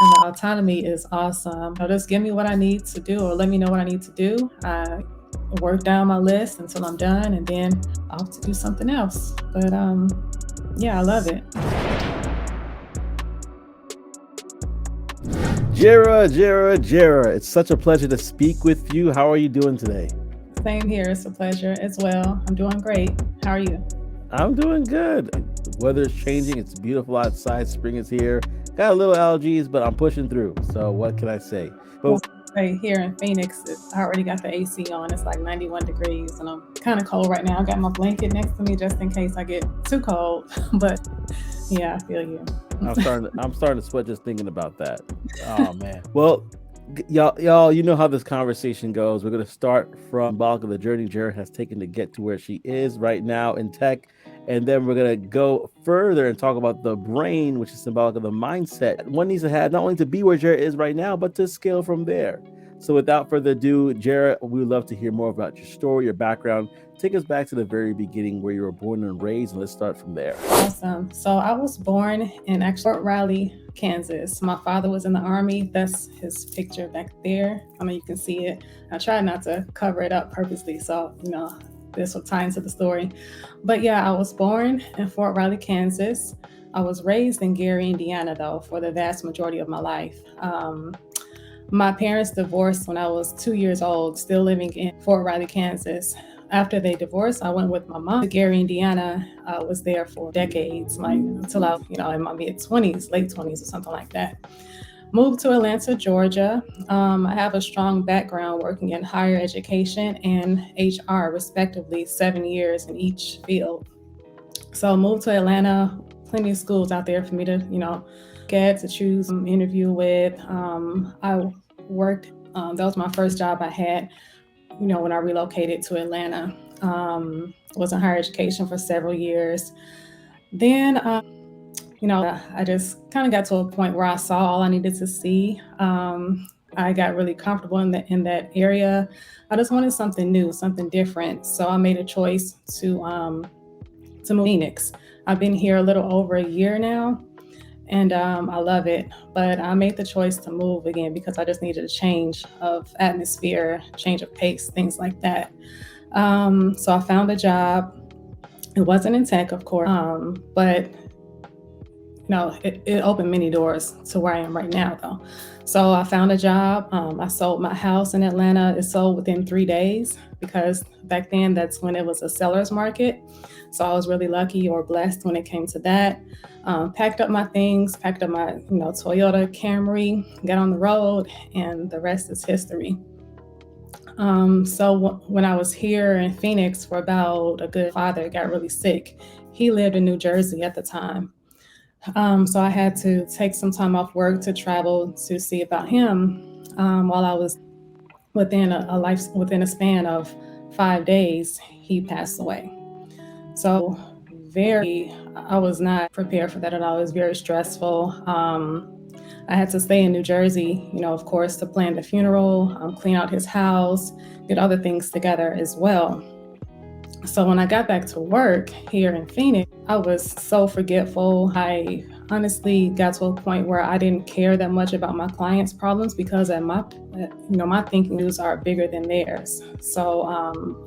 and the autonomy is awesome. Just give me what I need to do or let me know what I need to do. I work down my list until I'm done and then off to do something else. But yeah, I love it. Jerra, it's such a pleasure to speak with you. How are you doing today? Same here. It's a pleasure as well. I'm doing great. How are you? I'm doing good. The weather is changing. It's beautiful outside. Spring is here. Got a little allergies, but I'm pushing through. So what can I say? But Right here in Phoenix, I already got the AC on. It's like 91 degrees and I'm kind of cold right now. I got my blanket next to me just in case I get too cold. But yeah, I feel you. I'm starting to sweat just thinking about that. Oh man. Well, y'all, you know how this conversation goes. We're gonna start from symbolic of the journey Jerra has taken to get to where she is right now in tech, and then we're gonna go further and talk about the brain, which is symbolic of the mindset one needs to have not only to be where Jerra is right now, but to scale from there. So without further ado, Jerra, we would love to hear more about your story, your background. Take us back to the very beginning where you were born and raised, and let's start from there. Awesome. So I was born in actually Fort Riley, Kansas. My father was in the Army. That's his picture back there. I mean, you can see it. I tried not to cover it up purposely, so this will tie into the story. But yeah, I was born in Fort Riley, Kansas. I was raised in Gary, Indiana, though, for the vast majority of my life. My parents divorced when I was 2 years old, still living in Fort Riley, Kansas. After they divorced, I went with my mom to Gary, Indiana. I was there for decades, like until I was, in my mid-20s, late 20s or something like that. Moved to Atlanta, Georgia. I have a strong background working in higher education and HR, respectively, 7 years in each field. So moved to Atlanta, plenty of schools out there for me to, get to choose, interview with. I worked, that was my first job I had, when I relocated to Atlanta. Was in higher education for several years. Then, I just kind of got to a point where I saw all I needed to see. I got really comfortable in that area. I just wanted something new, something different. So I made a choice to move to Phoenix. I've been here a little over a year now, and I love it. But I made the choice to move again because I just needed a change of atmosphere, change of pace, things like that. So I found a job. It wasn't in tech, of course, but it opened many doors to where I am right now, though. So I found a job. I sold my house in Atlanta. It sold within 3 days because back then that's when it was a seller's market. So I was really lucky or blessed when it came to that. Packed up my things, packed up my Toyota Camry, got on the road, and the rest is history. So when I was here in Phoenix for about a good father got really sick. He lived in New Jersey at the time. So I had to take some time off work to travel to see about him while I was within within a span of 5 days, he passed away. So I was not prepared for that at all. It was very stressful. I had to stay in New Jersey, of course, to plan the funeral, clean out his house, get other things together as well. So when I got back to work here in Phoenix, I was so forgetful. I honestly got to a point where I didn't care that much about my clients' problems because my thinking views are bigger than theirs. So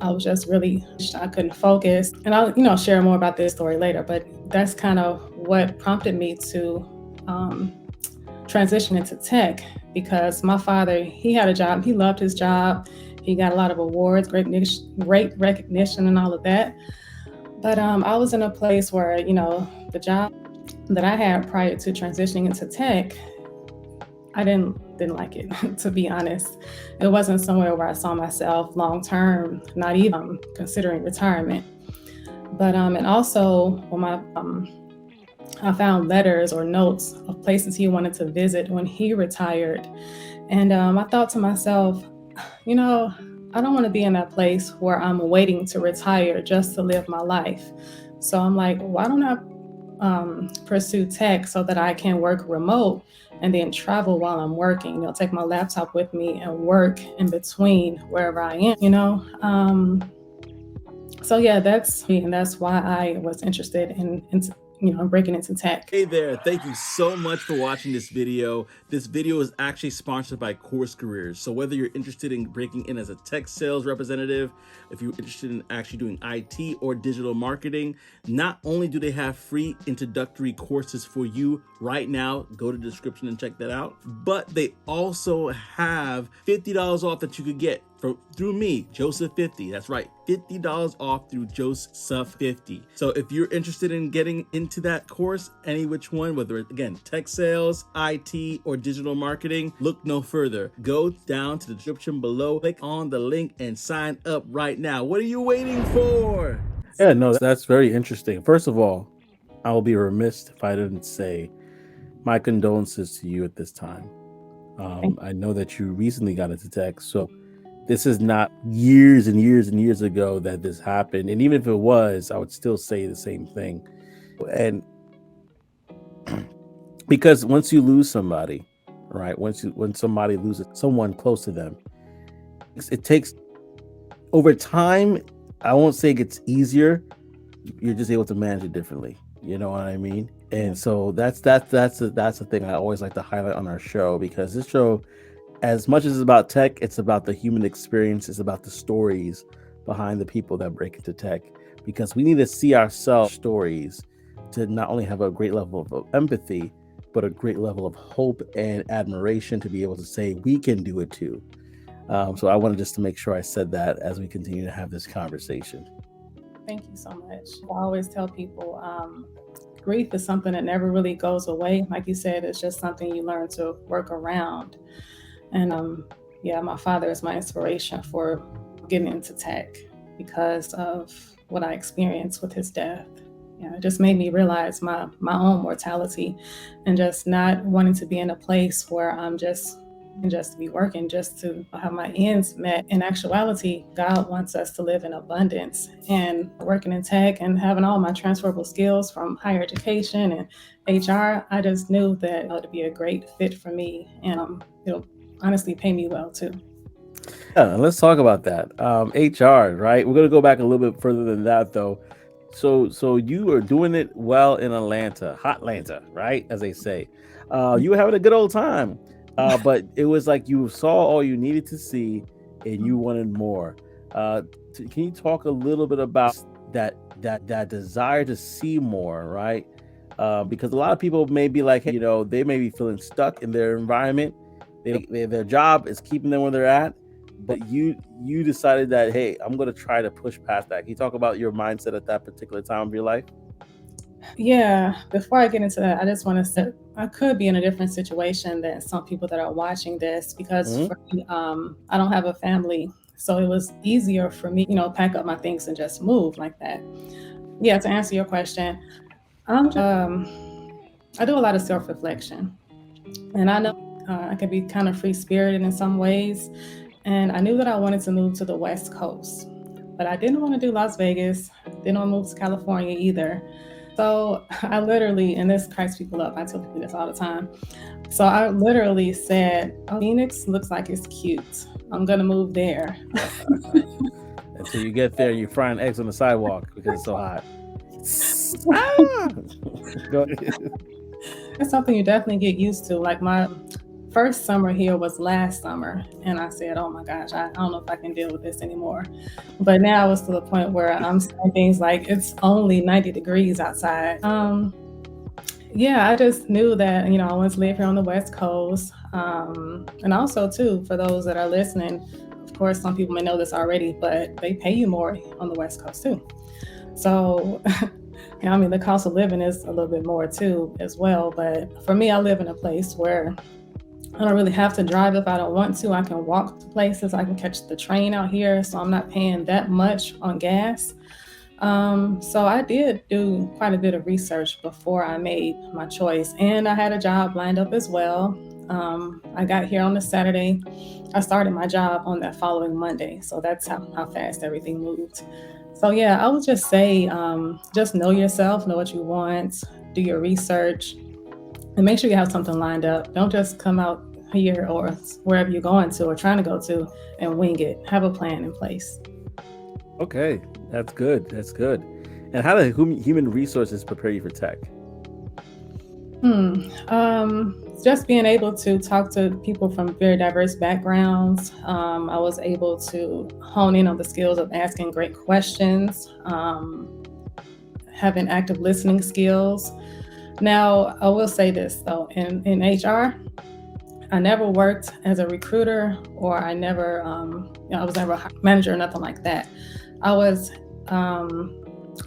I was just I couldn't focus. And I'll share more about this story later, but that's kind of what prompted me to transition into tech because my father, he had a job. He loved his job. He got a lot of awards, great recognition and all of that. But I was in a place where, the job that I had prior to transitioning into tech, I didn't like it, to be honest. It wasn't somewhere where I saw myself long term, not even considering retirement. But and also when I found letters or notes of places he wanted to visit when he retired. And I thought to myself, I don't want to be in that place where I'm waiting to retire just to live my life. So I'm like, why don't I pursue tech so that I can work remote and then travel while I'm working, take my laptop with me and work in between wherever I am, So yeah, that's why I was interested in breaking into tech. Hey there, thank you so much for watching this video. This video is actually sponsored by Course Careers. So whether you're interested in breaking in as a tech sales representative, if you're interested in actually doing IT or digital marketing, not only do they have free introductory courses for you right now, go to the description and check that out, but they also have $50 off that you could get through me, Joseph50. That's right, $50 off through Joseph50. So if you're interested in getting into that course, any which one, whether it's, again, tech sales, IT, or digital marketing, look no further. Go down to the description below, click on the link, and sign up right now. What are you waiting for? Yeah, no, that's very interesting. First of all, I will be remiss if I didn't say my condolences to you at this time. I know that you recently got into tech, so this is not years and years and years ago that this happened. And even if it was, I would still say the same thing. And because once you lose somebody, right? When somebody loses someone close to them, it takes over time. I won't say it gets easier. You're just able to manage it differently. You know what I mean? And so that's the thing I always like to highlight on our show, because this show, as much as it's about tech, it's about the human experience. It's about the stories behind the people that break into tech, because we need to see ourselves stories to not only have a great level of empathy, but a great level of hope and admiration to be able to say we can do it too. So I wanted just to make sure I said that as we continue to have this conversation. Thank you so much. I always tell people grief is something that never really goes away. Like you said, it's just something you learn to work around. And my father is my inspiration for getting into tech because of what I experienced with his death. It just made me realize my own mortality, and just not wanting to be in a place where I'm just to be working just to have my ends met. In actuality, God wants us to live in abundance, and working in tech and having all my transferable skills from higher education and HR, I just knew that it would be a great fit for me, and it'll honestly pay me well too. Yeah, let's talk about that. HR, right? We're gonna go back a little bit further than that, though. So you are doing it well in Atlanta, HOT-lanta, right? As they say, you were having a good old time, but it was like you saw all you needed to see, and you wanted more. Can you talk a little bit about that desire to see more, right? Because a lot of people may be like, hey, they may be feeling stuck in their environment. Their job is keeping them where they're at, but you decided that, hey, I'm going to try to push past that. Can you talk about your mindset at that particular time of your life? Yeah, before I get into that, I just want to say I could be in a different situation than some people that are watching this, because for me, I don't have a family, so it was easier for me, pack up my things and just move like that. Yeah, to answer your question, I do a lot of self-reflection, and I know I can be kind of free-spirited in some ways, and I knew that I wanted to move to the West Coast, but I didn't want to do Las Vegas, didn't want to move to California either. So I literally, and this cracks people up, I tell people this all the time. So I literally said, Phoenix looks like it's cute. I'm going to move there. Until you get there, you're frying eggs on the sidewalk because it's so hot. It's something you definitely get used to. Like my first summer here was last summer, and I said, oh my gosh, I don't know if I can deal with this anymore. But now it's to the point where I'm saying things like, it's only 90 degrees outside. I just knew that, I wanted to live here on the West Coast. And also too, for those that are listening, of course, some people may know this already, but they pay you more on the West Coast too. So, the cost of living is a little bit more too as well. But for me, I live in a place where I don't really have to drive if I don't want to. I can walk to places. I can catch the train out here, so I'm not paying that much on gas. So I did do quite a bit of research before I made my choice, and I had a job lined up as well. I got here on a Saturday. I started my job on that following Monday, so that's how fast everything moved. So I would just say, just know yourself, know what you want, do your research, and make sure you have something lined up. Don't just come out here or wherever you're going to or trying to go to and wing it. Have a plan in place. Okay, that's good. That's good. And how did human resources prepare you for tech? Just being able to talk to people from very diverse backgrounds. I was able to hone in on the skills of asking great questions, having active listening skills. Now, I will say this though, in HR, I never worked as a recruiter, or I never, I was never a manager or nothing like that. I was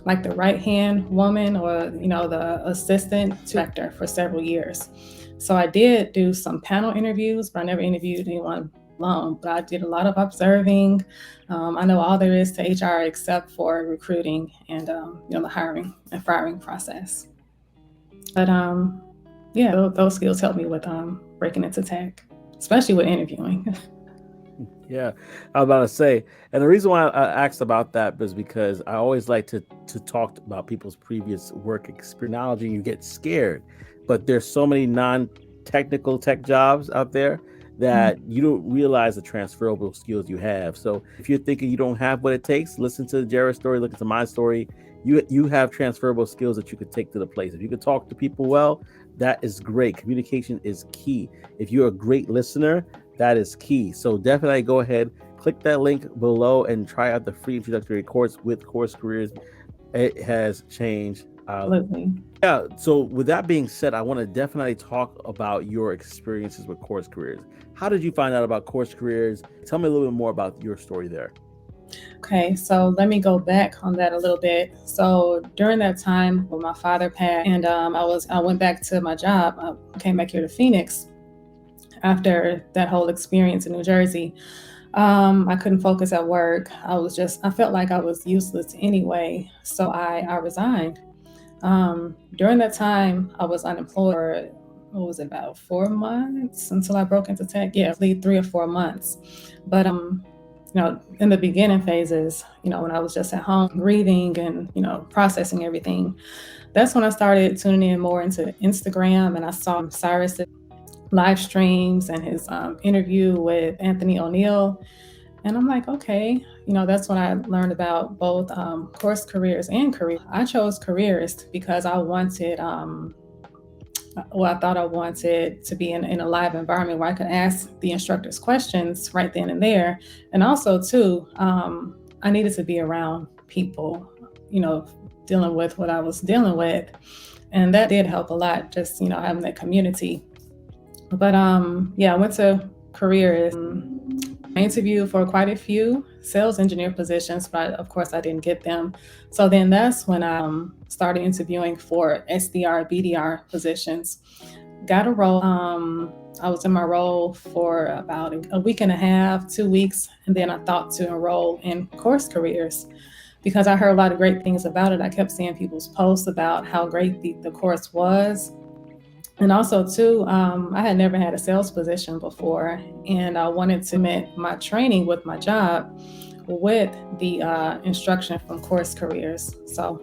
like the right-hand woman, or the assistant director for several years. So I did do some panel interviews, but I never interviewed anyone alone. But I did a lot of observing. I know all there is to HR except for recruiting and the hiring and firing process. But those skills helped me with breaking into tech, especially with interviewing. Yeah, I was about to say, and the reason why I asked about that was because I always like to talk about people's previous work experience. You get scared, but there's so many non-technical tech jobs out there that you don't realize the transferable skills you have. So if you're thinking you don't have what it takes, listen to Jerra's story, listen to my story. You have transferable skills that you could take to the place. If you could talk to people well, that is great. Communication is key. If you're a great listener, that is key. So definitely go ahead, click that link below and try out the free introductory course with Course Careers. It has changed. Absolutely. Yeah. So with that being said, I want to definitely talk about your experiences with Course Careers. How did you find out about Course Careers? Tell me a little bit more about your story there. Okay, so let me go back on that a little bit. So during that time when my father passed, and I went back to my job. I came back here to Phoenix after that whole experience in New Jersey. I couldn't focus at work. I felt like I was useless anyway. So I resigned. During that time, I was unemployed for, what was it, about 4 months until I broke into tech? Yeah, 3 or 4 months. But, in the beginning phases, when I was just at home grieving and, processing everything, that's when I started tuning in more into Instagram, and I saw Cyrus's live streams and his interview with Anthony O'Neill. And I'm like, okay, that's when I learned about both course careers and career. I chose Careerist because I wanted, I thought I wanted to be in a live environment where I could ask the instructors questions right then and there. And also too, I needed to be around people, dealing with what I was dealing with. And that did help a lot, just, having that community. But I went to Careerist. I interviewed for quite a few sales engineer positions, but of course I didn't get them. So then that's when I started interviewing for SDR, BDR positions. Got a role. I was in my role for about a week and a half, 2 weeks, and then I thought to enroll in Course Careers because I heard a lot of great things about it. I kept seeing people's posts about how great the course was. And also too, I had never had a sales position before, and I wanted to mix my training with my job with the instruction from Course Careers. So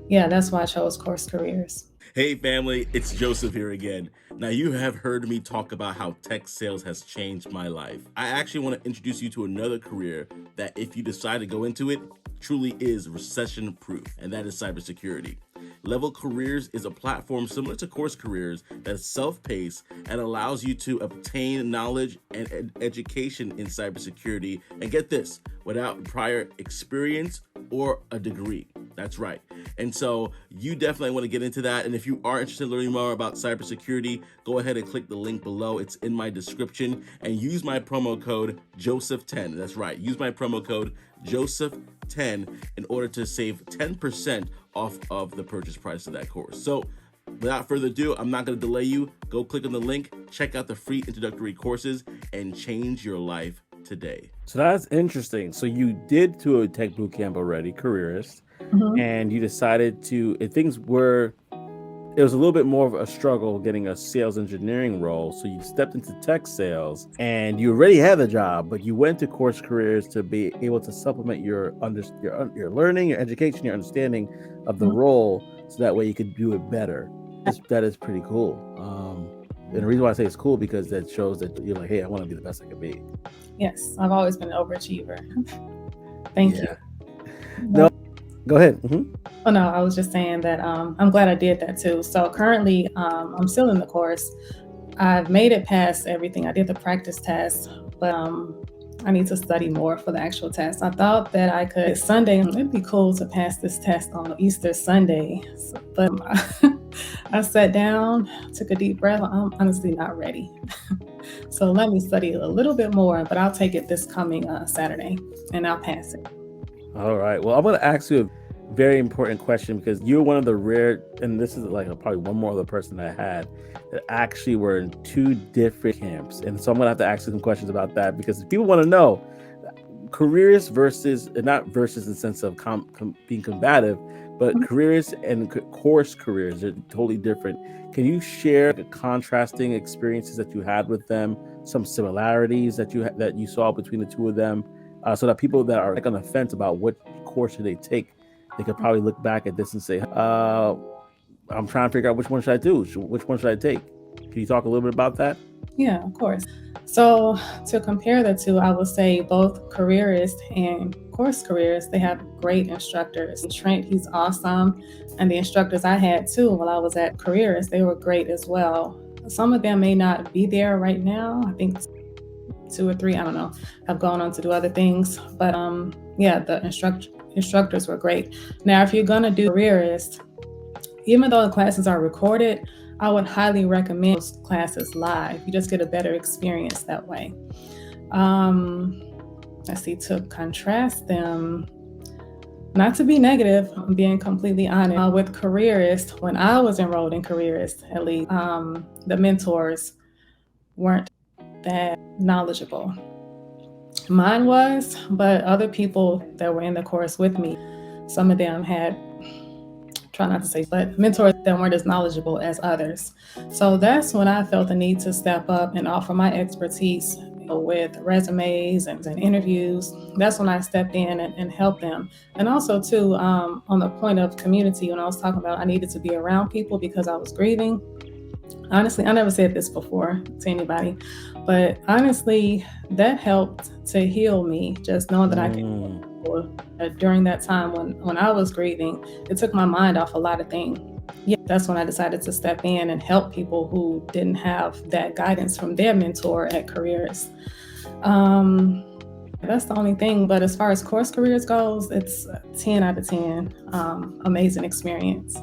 yeah, that's why I chose Course Careers. Hey family, it's Joseph here again. Now you have heard me talk about how tech sales has changed my life. I actually want to introduce you to another career that if you decide to go into it, truly is recession proof, and that is cybersecurity. Level Careers is a platform similar to Course Careers that is self-paced and allows you to obtain knowledge and education in cybersecurity, and get this, without prior experience or a degree. That's right. And so you definitely want to get into that. And if you are interested in learning more about cybersecurity, go ahead and click the link below. It's in my description, and use my promo code Joseph10. That's right. Use my promo code Joseph10 in order to save 10% off of the purchase price of that course. So without further ado, I'm not going to delay you. Go click on the link, check out the free introductory courses, and change your life today. So that's interesting. So you did do a tech bootcamp already, Careerist, and you decided to, it was a little bit more of a struggle getting a sales engineering role. So you stepped into tech sales, and you already had the job, but you went to Course Careers to be able to supplement your learning, your education, your understanding of the role, so that way you could do it better. That is pretty cool. And the reason why I say it's cool because that shows that you're like, hey, I want to be the best I can be. Yes, I've always been an overachiever. Thank you. No, Go ahead. Oh no, I was just saying that I'm glad I did that too. So currently, I'm still in the course. I've made it past everything. I did the practice test, but I need to study more for the actual test. I thought that I could Sunday. It'd be cool to pass this test on Easter Sunday, but I sat down, took a deep breath. I'm honestly not ready. So let me study a little bit more, but I'll take it this coming Saturday, and I'll pass it. All right. Well, I'm going to ask you a very important question because you're one of the rare, and this is like probably one more other person I had that actually were in two different camps. And so I'm going to have to ask you some questions about that because people want to know careers versus, not versus in the sense of being combative, but careers and course careers are totally different. Can you share the contrasting experiences that you had with them, some similarities that you saw between the two of them? So that people that are like on the fence about what course should they take, they could probably look back at this and say, I'm trying to figure out which one should I do? Which one should I take? Can you talk a little bit about that? Yeah, of course. So to compare the two, I would say both Careerist and Course Careers, they have great instructors. Trent, he's awesome. And the instructors I had too while I was at Careerist, they were great as well. Some of them may not be there right now. I think 2 or 3, I don't know, have gone on to do other things. But yeah, the instructors were great. Now, if you're gonna do Careerist, even though the classes are recorded, I would highly recommend those classes live. You just get a better experience that way. Let's see, to contrast them, not to be negative, I'm being completely honest. With Careerist, when I was enrolled in Careerist, at least, the mentors weren't that knowledgeable. Mine was, but other people that were in the course with me, some of them had, try not to say, but mentors that weren't as knowledgeable as others. So that's when I felt the need to step up and offer my expertise with resumes and interviews. That's when I stepped in and helped them. And also too, on the point of community, when I was talking about I needed to be around people because I was grieving. Honestly, I never said this before to anybody, but honestly, that helped to heal me, just knowing that I could, during that time when I was grieving, it took my mind off a lot of things. Yeah, that's when I decided to step in and help people who didn't have that guidance from their mentor at Careerist. That's the only thing, but as far as Course Careers goes, it's 10 out of 10. Amazing experience.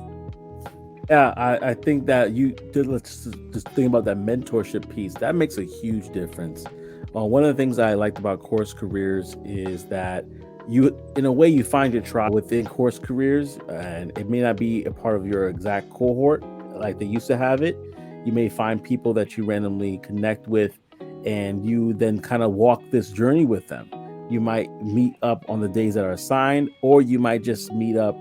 Yeah, I think that let's just think about that mentorship piece. That makes a huge difference. One of the things I liked about Course Careers is that you, in a way, you find your tribe within Course Careers, and it may not be a part of your exact cohort like they used to have it. You may find people that you randomly connect with, and you then kind of walk this journey with them. You might meet up on the days that are assigned, or you might just meet up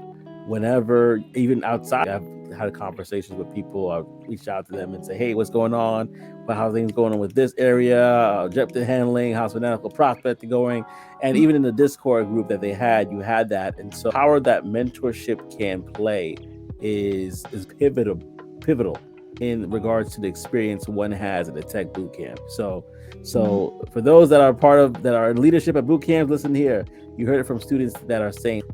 whenever, even outside. I've had conversations with people. I've reached out to them and say, hey, what's going on? How things going on with this area? Objective handling, how's fanatical prospecting going? And even in the Discord group that they had, you had that. And so power that mentorship can play is pivotal in regards to the experience one has at a tech bootcamp. So for those that are in leadership at bootcamps, listen here. You heard it from students that are saying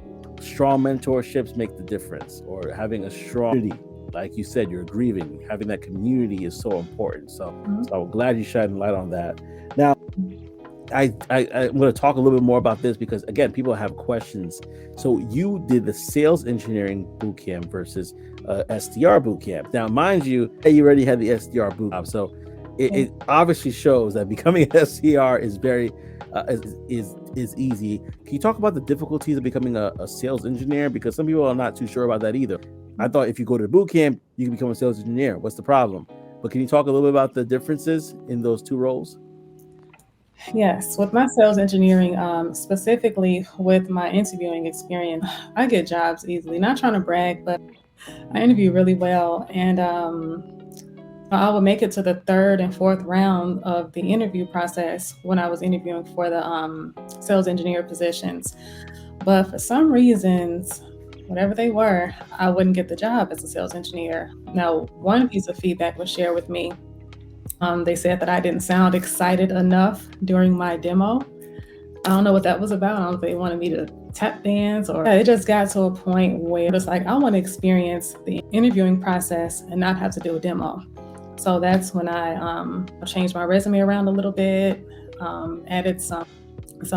strong mentorships make the difference, or having a strong community. Like you said, you're grieving. Having that community is so important. So I'm glad you shined light on that. Now, I'm going to talk a little bit more about this because, again, people have questions. So you did the sales engineering bootcamp versus SDR bootcamp. Now, mind you, you already had the SDR bootcamp. So it obviously shows that becoming an SDR is very is easy. Can you talk about the difficulties of becoming a sales engineer? Because some people are not too sure about that either. I thought if you go to the boot camp, you can become a sales engineer. What's the problem? But can you talk a little bit about the differences in those two roles? Yes, with my sales engineering, specifically with my interviewing experience, I get jobs easily. Not trying to brag, but I interview really well. And I would make it to the 3rd and 4th round of the interview process when I was interviewing for the sales engineer positions. But for some reasons, whatever they were, I wouldn't get the job as a sales engineer. Now, one piece of feedback was shared with me. They said that I didn't sound excited enough during my demo. I don't know what that was about. I don't know if they wanted me to tap dance or it just got to a point where it's like, I want to experience the interviewing process and not have to do a demo. So that's when I changed my resume around a little bit, added some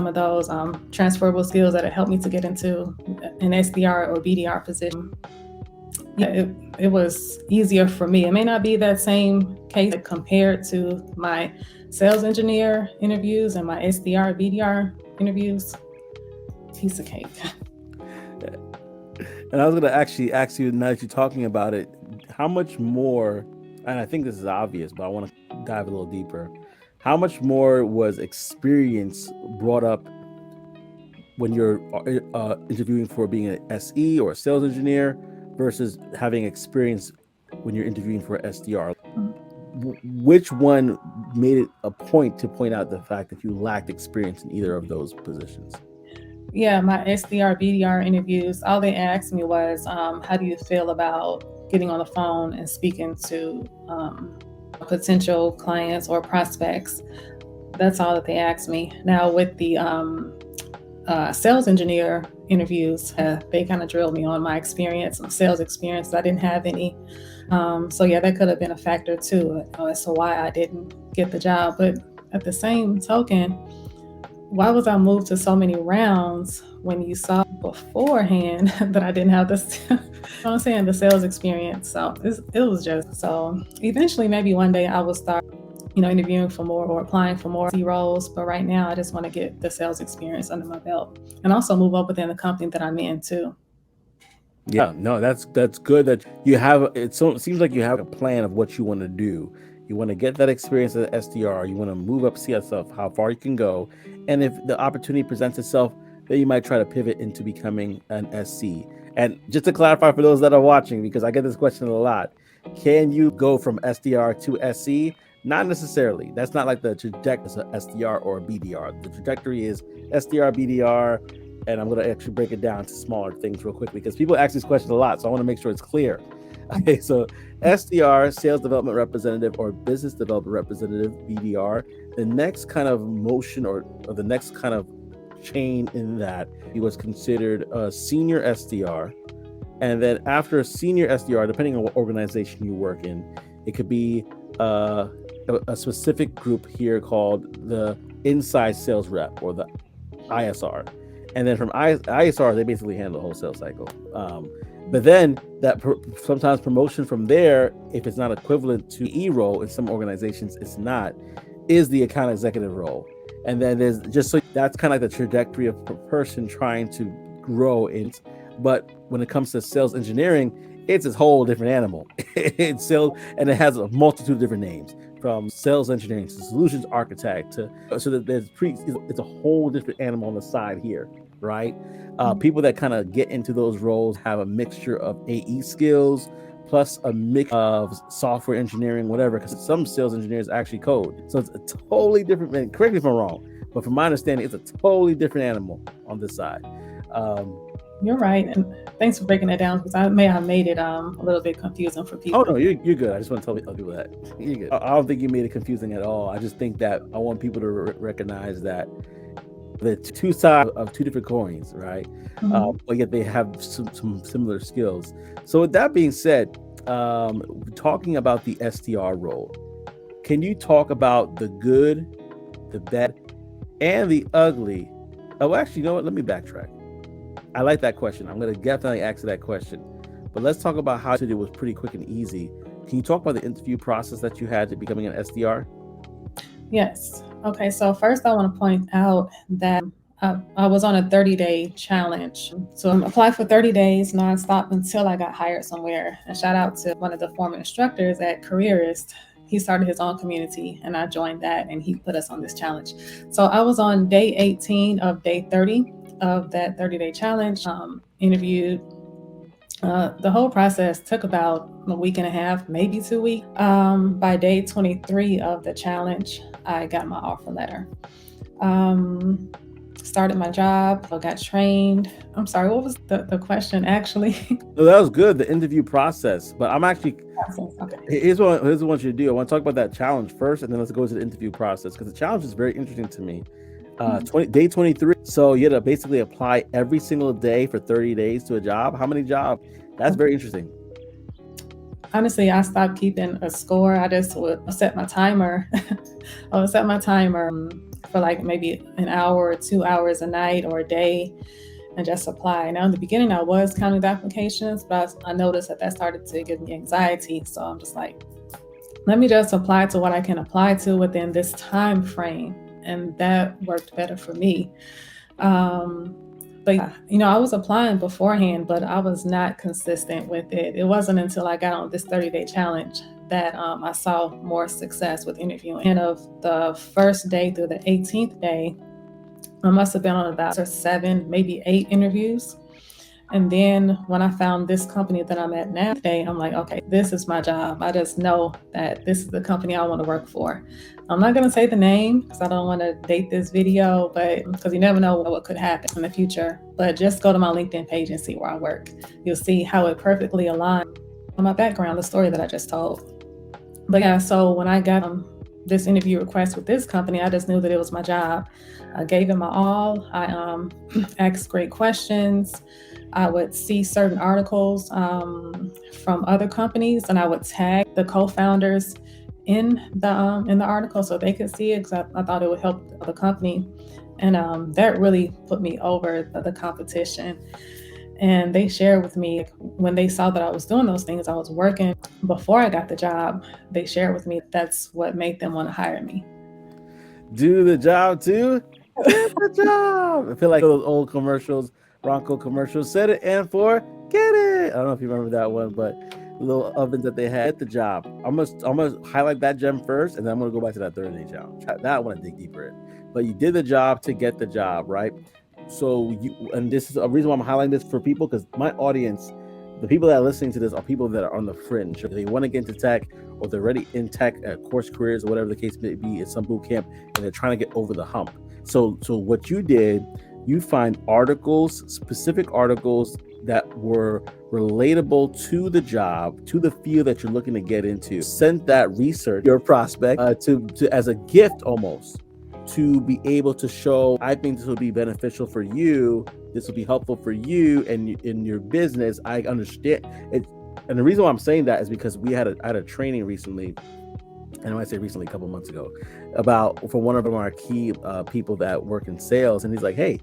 of those transferable skills that have helped me to get into an SDR or BDR position. Yeah, it was easier for me. It may not be that same case compared to my sales engineer interviews and my SDR, BDR interviews. Piece of cake. And I was going to actually ask you, now that you're talking about it, how much more, and I think this is obvious, but I want to dive a little deeper. How much more was experience brought up when you're interviewing for being an SE or a sales engineer versus having experience when you're interviewing for SDR? Which one made it a point to point out the fact that you lacked experience in either of those positions? Yeah, my SDR, BDR interviews, all they asked me was, how do you feel about getting on the phone and speaking to potential clients or prospects? That's all that they asked me. Now with the sales engineer interviews, they kind of drilled me on my experience, sales experience. I didn't have any. So yeah, that could have been a factor too as to why I didn't get the job. But at the same token, why was I moved to so many rounds when you saw beforehand that I didn't have this, you know what I'm saying, the sales experience? So it was just, so eventually maybe one day I will start, interviewing for more or applying for more roles. But right now I just want to get the sales experience under my belt and also move up within the company that I'm in too. Yeah, no, that's good that you have. It seems like you have a plan of what you want to do. You want to get that experience as an SDR. You want to move up, see yourself, how far you can go. And if the opportunity presents itself, then you might try to pivot into becoming an SC. And just to clarify for those that are watching, because I get this question a lot, can you go from SDR to SC? Not necessarily. That's not like the trajectory as an SDR or a BDR. The trajectory is SDR, BDR, and I'm going to actually break it down to smaller things real quickly because people ask these questions a lot, so I want to make sure it's clear. Okay, so SDR, Sales Development Representative or Business Development Representative, BDR, the next kind of motion or the next kind of chain in that, he was considered a senior SDR. And then after a senior SDR, depending on what organization you work in, it could be a specific group here called the Inside Sales Rep or the ISR. And then from ISR, they basically handle the whole sales cycle. But then that sometimes promotion from there, if it's not equivalent to E role, in some organizations it's not, is the account executive role. And then there's just, so that's kind of like the trajectory of a person trying to grow in. But when it comes to sales engineering, it's a whole different animal. It's sales, and it has a multitude of different names, from sales engineering to solutions architect to, so that it's a whole different animal on the side here, right? People that kind of get into those roles have a mixture of AE skills plus a mix of software engineering, whatever, because some sales engineers actually code. So it's a totally different, and correct me if I'm wrong, but from my understanding, it's a totally different animal on this side. You're right, and thanks for breaking that down because I may have made it a little bit confusing for people. Oh no, you're good. I just want to tell people that you're good. I don't think you made it confusing at all. I just think that I want people to recognize that the two sides of two different coins, right? Mm-hmm. But yet they have some similar skills. So with that being said, talking about the SDR role, can you talk about the good, the bad, and the ugly? Oh, actually, you know what? Let me backtrack. I like that question. I'm going to definitely answer that question. But let's talk about how it was pretty quick and easy. Can you talk about the interview process that you had to becoming an SDR? Yes. Okay. So first I want to point out that I was on a 30-day challenge. So I applied for 30 days nonstop until I got hired somewhere. And shout out to one of the former instructors at Careerist. He started his own community and I joined that and he put us on this challenge. So I was on day 18 of day 30 of that 30-day challenge, interviewed. The whole process took about a week and a half, maybe 2 weeks. By day 23 of the challenge, I got my offer letter. Started my job, I got trained. I'm sorry, what was the question actually? No, that was good, the interview process. But I'm actually, okay. Here's what I want you to do. I want to talk about that challenge first, and then let's go to the interview process, because the challenge is very interesting to me. Day 23. So you had to basically apply every single day for 30 days to a job. How many jobs? That's very interesting. Honestly, I stopped keeping a score. I just would set my timer. I would set my timer for like maybe an hour or 2 hours a night or a day and just apply. Now, in the beginning, I was counting the applications, but I noticed that started to give me anxiety. So I'm just like, let me just apply to what I can apply to within this time frame. And that worked better for me. But I was applying beforehand, but I was not consistent with it. It wasn't until I got on this 30-day challenge that I saw more success with interviewing. And of the first day through the 18th day, I must have been on about 7, maybe 8 interviews. And then when I found this company that I'm at now today, I'm like, okay, this is my job. I just know that this is the company I want to work for. I'm not going to say the name because I don't want to date this video, but because you never know what could happen in the future. But just go to my LinkedIn page and see where I work. You'll see how it perfectly aligns with my background, the story that I just told. But yeah, so when I got this interview request with this company, I just knew that it was my job. I gave it my all. I asked great questions. I would see certain articles from other companies, and I would tag the co-founders in the article so they could see it, because I thought it would help the company. And that really put me over the competition. And they shared with me, when they saw that I was doing those things, I was working before I got the job, they shared with me that's what made them want to hire me. Do the job too. Get the job. I feel like those old commercials, Ronco commercials, set it and for get it. I don't know if you remember that one, but the little ovens that they had. Get the job. I'm gonna highlight that gem first, and then I'm gonna go back to that 30-day challenge. That I want to dig deeper in. But you did the job to get the job, right? So and this is a reason why I'm highlighting this for people, because my audience, the people that are listening to this, are people that are on the fringe. They want to get into tech, or they're already in tech at Course Careers, or whatever the case may be, at some boot camp, and they're trying to get over the hump. So what you did, you find articles, specific articles that were relatable to the job, to the field that you're looking to get into. Sent that research, your prospect, to as a gift almost, to be able to show, I think this will be beneficial for you. This will be helpful for you and in your business. I understand it. And the reason why I'm saying that is because I had a training recently, and when I say recently, a couple months ago, for one of our key people that work in sales. And he's like, hey,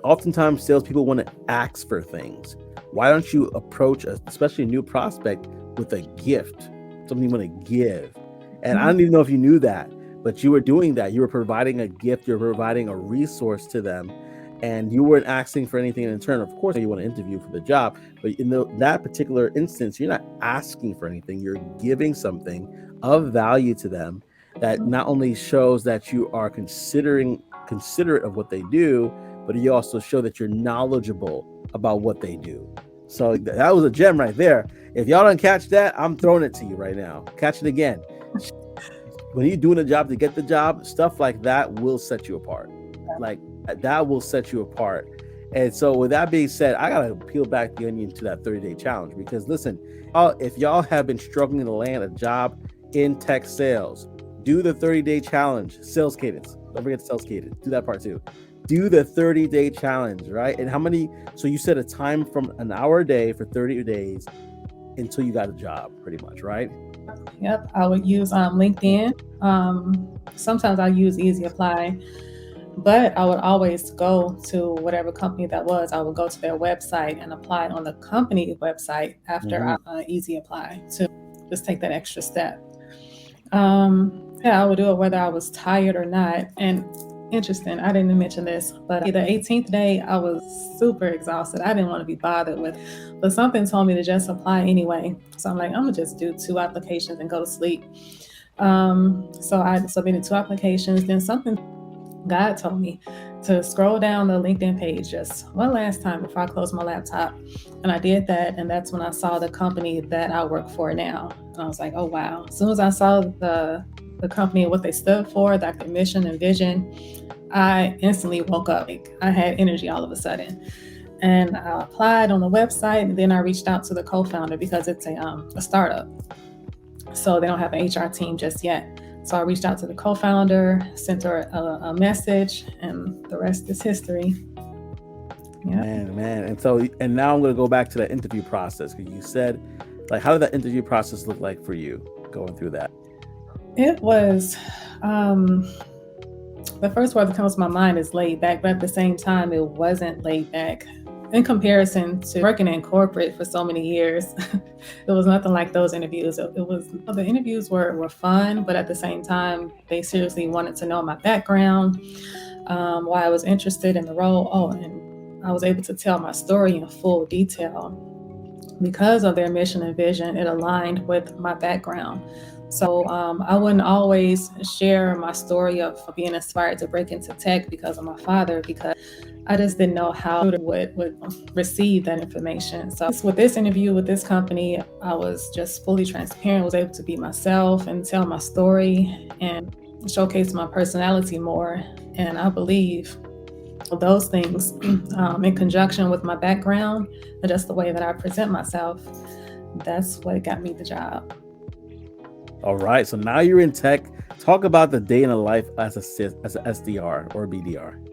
oftentimes salespeople want to ask for things. Why don't you approach especially a new prospect with a gift, something you want to give? And I don't even know if you knew that, but you were doing that. You were providing a gift. You're providing a resource to them, and you weren't asking for anything in return. Of course, you want to interview for the job, but in that particular instance, you're not asking for anything. You're giving something of value to them that not only shows that you are considerate of what they do, but you also show that you're knowledgeable about what they do. So that was a gem right there. If y'all don't catch that, I'm throwing it to you right now. Catch it again. When you're doing a job to get the job, stuff like that will set you apart. Like that will set you apart. And so with that being said, I got to peel back the onion to that 30-day challenge, because listen, if y'all have been struggling to land a job in tech sales, do the 30-day challenge. Sales cadence. Don't forget sales cadence. Do that part too. Do the 30-day challenge, right? And so you set a time from an hour a day for 30 days until you got a job, pretty much, right? Yep, I would use LinkedIn. Sometimes I use Easy Apply, but I would always go to whatever company that was. I would go to their website and apply on the company website after I Easy Apply, to just take that extra step. I would do it whether I was tired or not. And interesting, I didn't mention this, but the 18th day, I was super exhausted. I didn't want to be bothered with, but something told me to just apply anyway. So I'm like, I'm gonna just do 2 applications and go to sleep. So I submitted 2 applications. Then God told me to scroll down the LinkedIn page just one last time before I close my laptop. And I did that. And that's when I saw the company that I work for now. And I was like, oh, wow. As soon as I saw the company and what they stood for, that mission and vision, I instantly woke up. I had energy all of a sudden. And I applied on the website, and then I reached out to the co-founder, because it's a startup. So they don't have an HR team just yet. So I reached out to the co-founder, sent her a message, and the rest is history. Yeah. Man. And now I'm going to go back to that interview process. You said, like, how did that interview process look like for you going through that? It was, the first word that comes to my mind is laid back, but at the same time, it wasn't laid back. In comparison to working in corporate for so many years, it was nothing like those interviews. The interviews were fun, but at the same time, they seriously wanted to know my background, why I was interested in the role. Oh, and I was able to tell my story in full detail. Because of their mission and vision, it aligned with my background. So I wouldn't always share my story of being inspired to break into tech because of my father, because I just didn't know how I would receive that information. So with this interview with this company, I was just fully transparent, was able to be myself and tell my story and showcase my personality more. And I believe those things in conjunction with my background and just the way that I present myself, that's what got me the job. All right, so now you're in tech. Talk about the day in the life as an SDR or BDR.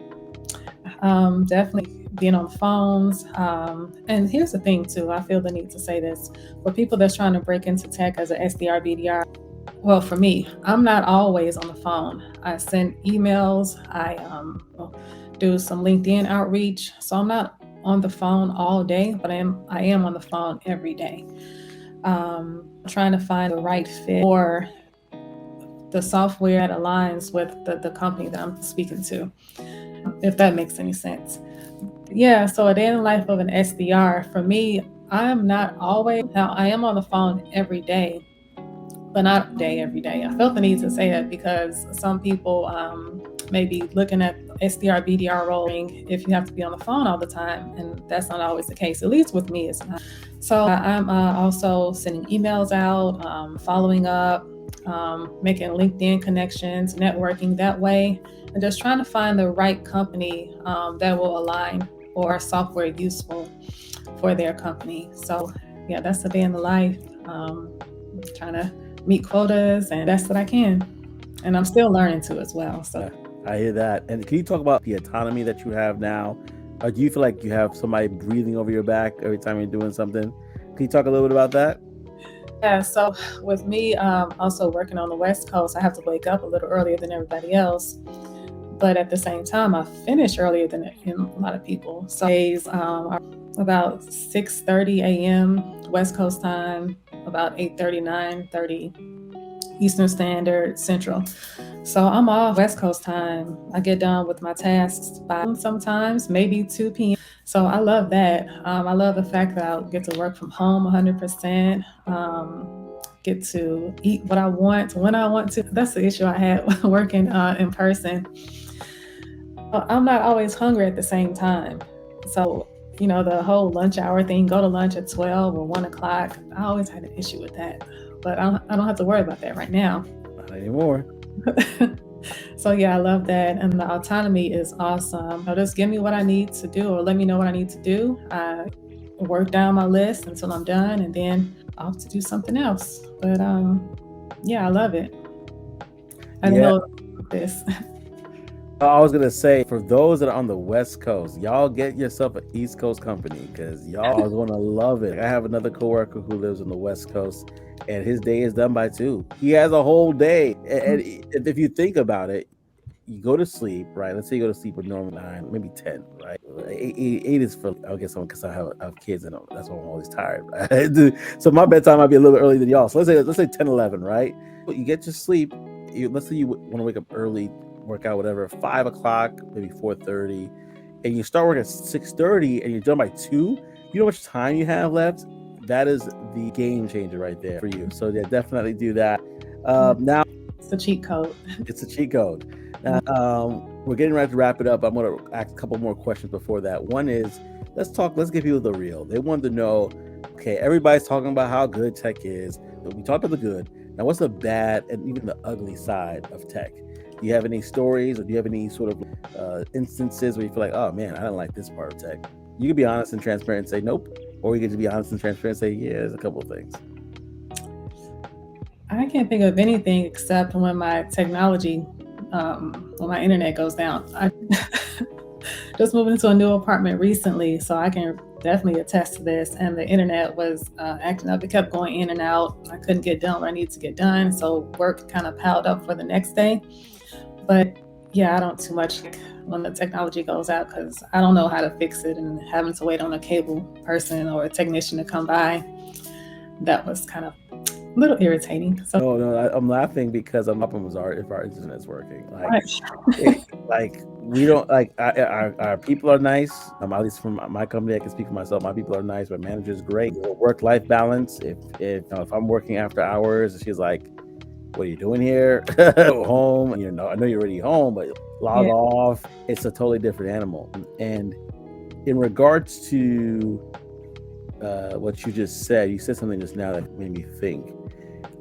Definitely being on the phones. And here's the thing too, I feel the need to say this. For people that's trying to break into tech as an SDR, BDR, well, for me, I'm not always on the phone. I send emails, I do some LinkedIn outreach. So I'm not on the phone all day, but I am on the phone every day. Trying to find the right fit for the software that aligns with the company that I'm speaking to, if that makes any sense. Yeah, so a day in the life of an SDR, for me, I'm not always, now I am on the phone every day, but not every day. I felt the need to say that because some people may be looking at SDR, BDR rolling if you have to be on the phone all the time, and that's not always the case. At least with me, it's not. So I'm also sending emails out, following up, making LinkedIn connections, networking that way, and just trying to find the right company that will align or software useful for their company. So yeah, that's the day in the life. Trying to meet quotas, and that's what I can. And I'm still learning too as well. So I hear that. And can you talk about the autonomy that you have now? Or do you feel like you have somebody breathing over your back every time you're doing something? Can you talk a little bit about that? Yeah, so with me also working on the West Coast, I have to wake up a little earlier than everybody else. But at the same time, I finish earlier than a lot of people. So days are about 6:30 a.m. West Coast time, about 8:30, 9:30 Eastern Standard Central. So I'm off West Coast time. I get done with my tasks by sometimes, maybe 2 p.m. So I love that. I love the fact that I'll get to work from home 100%, get to eat what I want, when I want to. That's the issue I had working in person. I'm not always hungry at the same time. So, the whole lunch hour thing, go to lunch at 12 or 1 o'clock, I always had an issue with that. But I don't have to worry about that right now. Not anymore. So yeah, I love that. And the autonomy is awesome. Just give me what I need to do or let me know what I need to do. I work down my list until I'm done and then off to do something else. But yeah, I love it. I didn't know this. I was going to say, for those that are on the West Coast, y'all get yourself an East Coast company because y'all are going to love it. I have another coworker who lives on the West Coast and his day is done by 2. He has a whole day. And if you think about it, you go to sleep, right? Let's say you go to sleep with normal 9, maybe 10, right? 8 is for, I guess, because I have kids and that's why I'm always tired. Right? So my bedtime might be a little bit earlier than y'all. So let's say 10, 11, right? You get your sleep. Let's say you want to wake up early, work out, whatever, 5 o'clock, maybe 4:30, and you start working at 6:30 and you're done by 2. You know how much time you have left? That is the game changer right there for you. So yeah, definitely do that. Now it's a cheat code. It's a cheat code. Now, we're getting ready to wrap it up. I'm going to ask a couple more questions before that. One is, let's give people the real. They want to know, okay, everybody's talking about how good tech is. We talked about the good. Now, what's the bad and even the ugly side of tech? Do you have any stories or do you have any sort of instances where you feel like, oh man, I don't like this part of tech? You can be honest and transparent and say nope, or you can just be honest and transparent and say, yeah, there's a couple of things. I can't think of anything except when my technology, when my internet goes down. I just moved into a new apartment recently, so I can definitely attest to this. And the internet was acting up. It kept going in and out. I couldn't get done what I needed to get done, so work kind of piled up for the next day. But yeah, I don't too much when the technology goes out because I don't know how to fix it, and having to wait on a cable person or a technician to come by, that was kind of a little irritating. So I'm laughing because I'm up and was if our internet's working. right. Like we don't like our people are nice. At least from my company, I can speak for myself. My people are nice. My manager's great. Work-life balance. If I'm working after hours, she's like, "What are you doing here?" Go home. I know you're already home, but log off. It's a totally different animal. And in regards to what you just said, you said something just now that made me think.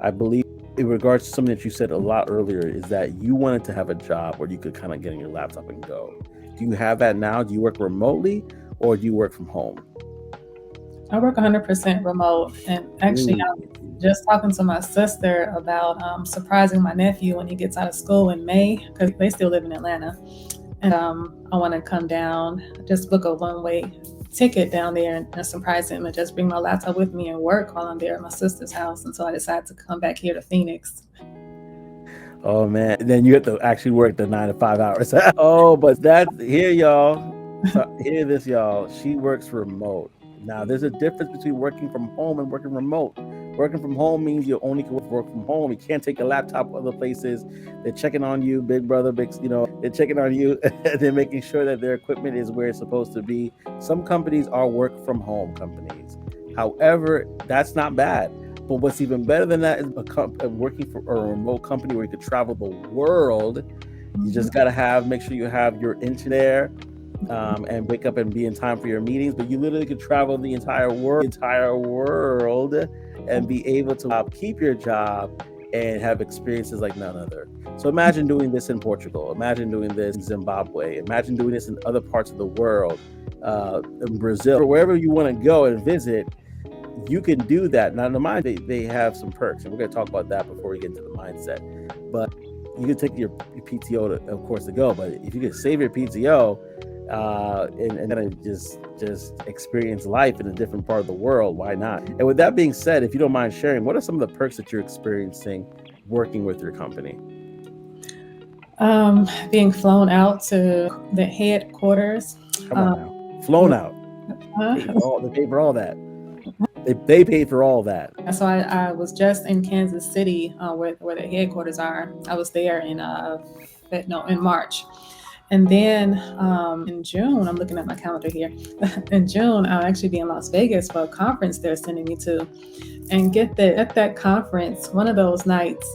I believe in regards to something that you said a lot earlier is that you wanted to have a job where you could kind of get on your laptop and go. Do you have that now? Do you work remotely or do you work from home? I work 100% remote, and actually I'm just talking to my sister about surprising my nephew when he gets out of school in May, because they still live in Atlanta, and I want to come down, just book a one-way ticket down there and surprise him and just bring my laptop with me and work while I'm there at my sister's house until I decide to come back here to Phoenix. Oh man, then you have to actually work the 9 to 5 hours. Oh, but here y'all. So hear this, y'all. She works remote. Now, there's a difference between working from home and working remote. Working from home means you only can work from home. You can't take a laptop other places. They're checking on you, big brother, they're checking on you. They're making sure that their equipment is where it's supposed to be. Some companies are work from home companies. However, that's not bad. But what's even better than that is working for a remote company where you could travel the world. You just got to make sure you have your internet there. And wake up and be in time for your meetings, but you literally could travel the entire world and be able to keep your job and have experiences like none other. So imagine doing this in Portugal, imagine doing this in Zimbabwe, imagine doing this in other parts of the world, in Brazil, or wherever you want to go and visit. You can do that. Now, in the mind, they have some perks, and we're going to talk about that before we get into the mindset. But you can take your PTO, of course, to go. But if you can save your PTO and kind of just experience life in a different part of the world, why not? And with that being said, if you don't mind sharing, what are some of the perks that you're experiencing working with your company? Being flown out to the headquarters. Come on now. Flown out. They pay for all that. They paid for all that. So I was just in Kansas City, where the headquarters are. I was there in March. And then in June, I'm looking at my calendar here. In June, I'll actually be in Las Vegas for a conference they're sending me to. And at that conference, one of those nights,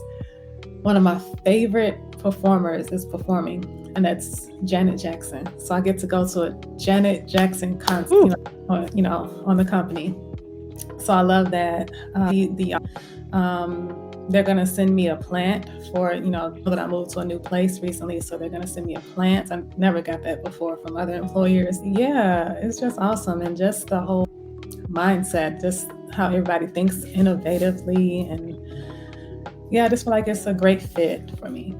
one of my favorite performers is performing, and that's Janet Jackson. So I get to go to a Janet Jackson concert, on the company. So I love that. They're going to send me a plant for, that I moved to a new place recently. So they're going to send me a plant. I never got that before from other employers. Yeah, it's just awesome. And just the whole mindset, just how everybody thinks innovatively. And yeah, I just feel like it's a great fit for me.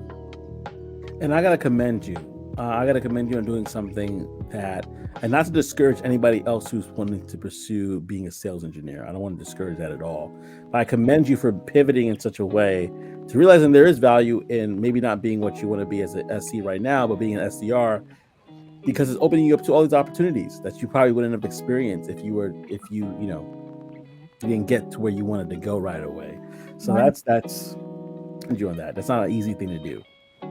And I got to commend you. On doing something that, and not to discourage anybody else who's wanting to pursue being a sales engineer. I don't want to discourage that at all. But I commend you for pivoting in such a way to realizing there is value in maybe not being what you want to be as an SC right now, but being an SDR, because it's opening you up to all these opportunities that you probably wouldn't have experienced if you didn't get to where you wanted to go right away. So that's enjoying that. That's not an easy thing to do.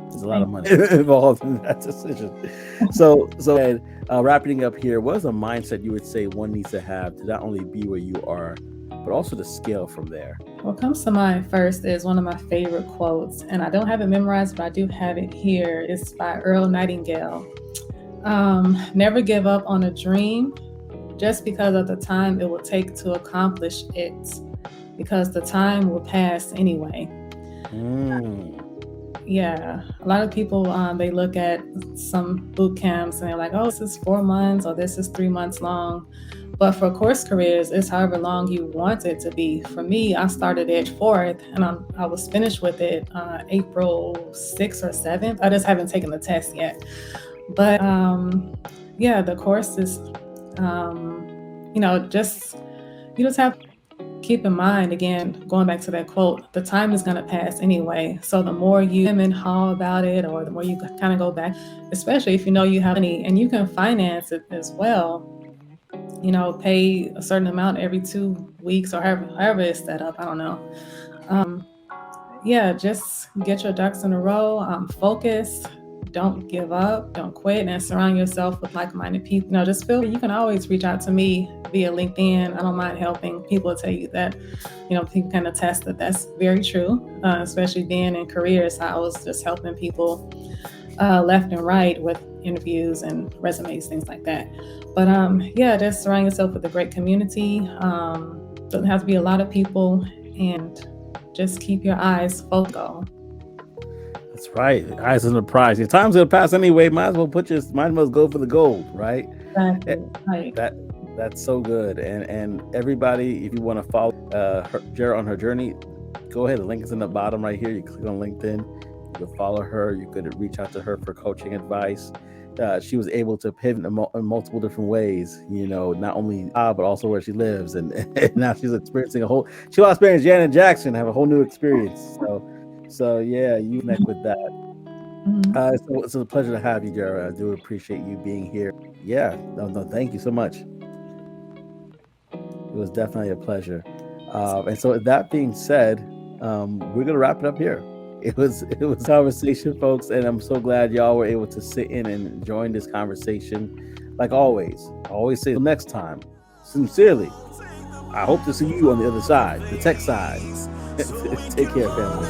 There's a lot of money involved in that decision. So wrapping up here, what is a mindset you would say one needs to have to not only be where you are, but also to scale from there? What comes to mind first is one of my favorite quotes, and I don't have it memorized, but I do have it here. It's by Earl Nightingale. Never give up on a dream just because of the time it will take to accomplish it, because the time will pass anyway. Yeah, a lot of people, they look at some boot camps and they're like, oh, this is 4 months or this is 3 months long. But for course careers, it's however long you want it to be. For me, I started it 4th, and I was finished with it April 6th or 7th. I just haven't taken the test yet. But yeah, the course is, you just have to keep in mind, again, going back to that quote, the time is going to pass anyway. So the more you and haw about it, or the more you kind of go back, especially if you know you have money and you can finance it as well, pay a certain amount every 2 weeks or however it's set up. I don't know. Yeah, just get your ducks in a row. Focus. Don't give up. Don't quit, and surround yourself with like-minded people. Just feel you can always reach out to me via LinkedIn. I don't mind helping. People tell you that, people can attest that that's very true, especially being in Careerist. I was just helping people left and right with interviews and resumes, things like that. But yeah, just surround yourself with a great community. Doesn't have to be a lot of people, and just keep your eyes focused. That's right. Eyes on the prize. Your time's gonna pass anyway. Might as well go for the gold, right? Exactly. Right. That's so good. And everybody, if you want to follow Jerra on her journey, go ahead. The link is in the bottom right here. You click on LinkedIn. You can follow her. You could reach out to her for coaching advice. She was able to pivot in multiple different ways, not only but also where she lives, and now she's experiencing she will experience Janet Jackson, have a whole new experience. So yeah, you connect with that. So it's a pleasure to have you, Jerra. I do appreciate you being here. Yeah, no, thank you so much. It was definitely a pleasure. And so that being said, we're gonna wrap it up here. It was a conversation, folks, and I'm so glad y'all were able to sit in and join this conversation. Like always, I always say, till next time, sincerely, I hope to see you on the other side, the tech side. Take care, family.